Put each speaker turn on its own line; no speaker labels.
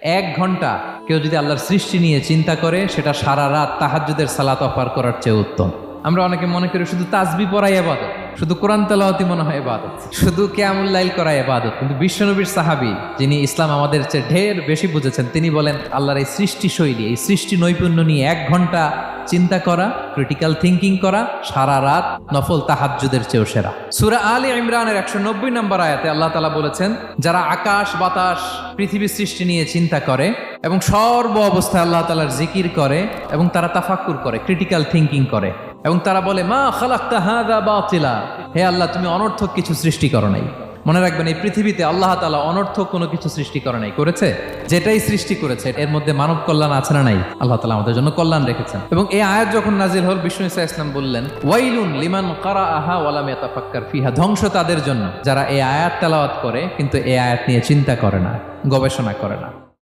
1 ঘন্টা কেউ যদি আল্লাহর সৃষ্টি নিয়ে চিন্তা করে, সেটা সারা রাত তাহাজ্জুদের সালাত অফার করার চেয়ে উত্তম। আমরা অনেকে মনে করি শুধু তাসবিহ পড়াই ইবাদত, শুধু কোরআন তেলাওয়াতই মনে হয় ইবাদত, শুধু কিয়ামুল লাইল করা ইবাদত। কিন্তু বিশ্বনবীর সাহাবী, যিনি ইসলাম আমাদের চেয়ে ঢের বেশি বুঝেছেন, তিনি বলেন আল্লাহর এই সৃষ্টি শৈলী, এই সৃষ্টি নৈপুণ্য নিয়ে 1 ঘন্টা চিন্তা করা, ক্রিটিক্যাল থিঙ্কিং করা, সারা রাত নফল তাহাজ্জুদের চেয়েও সেরা। সূরা আলে ইমরানের 190 নম্বর আয়াতে আল্লাহ তাআলা বলেছেন, যারা আকাশ বাতাস পৃথিবী সৃষ্টি নিয়ে চিন্তা করে এবং সর্ব অবস্থায় আল্লাহ তাআলার জিকির করে এবং তারা তাফাক্কুর করে, ক্রিটিক্যাল থিঙ্কিং করে এবং তারা বলে মা খালাকতা হাযা বাতিলা, হে আল্লাহ তুমি অনর্থক কিছু সৃষ্টি করো নাই। মনে রাখবেন, এই পৃথিবীতে আল্লাহ তাআলা অনর্থক কোনো কিছু সৃষ্টি করে নাই, করেছে যেটাই সৃষ্টি করেছে এর মধ্যে মানব কল্যাণ আছে না নাই? আল্লাহ তাআলা আমাদের জন্য কল্যাণ রেখেছেন। এবং এই আয়াত যখন নাজিল হল, বিষ্ণু ঈসা ইসলাম বললেন ওয়াইলুন লিমান কারাআহা ওয়া লাম ইয়াতাফাক্কার ফিহা, ধ্বংস তাদের জন্য যারা এই আয়াত তেলাওয়াত করে কিন্তু এই আয়াত নিয়ে চিন্তা করে না, গবেষণা করে না।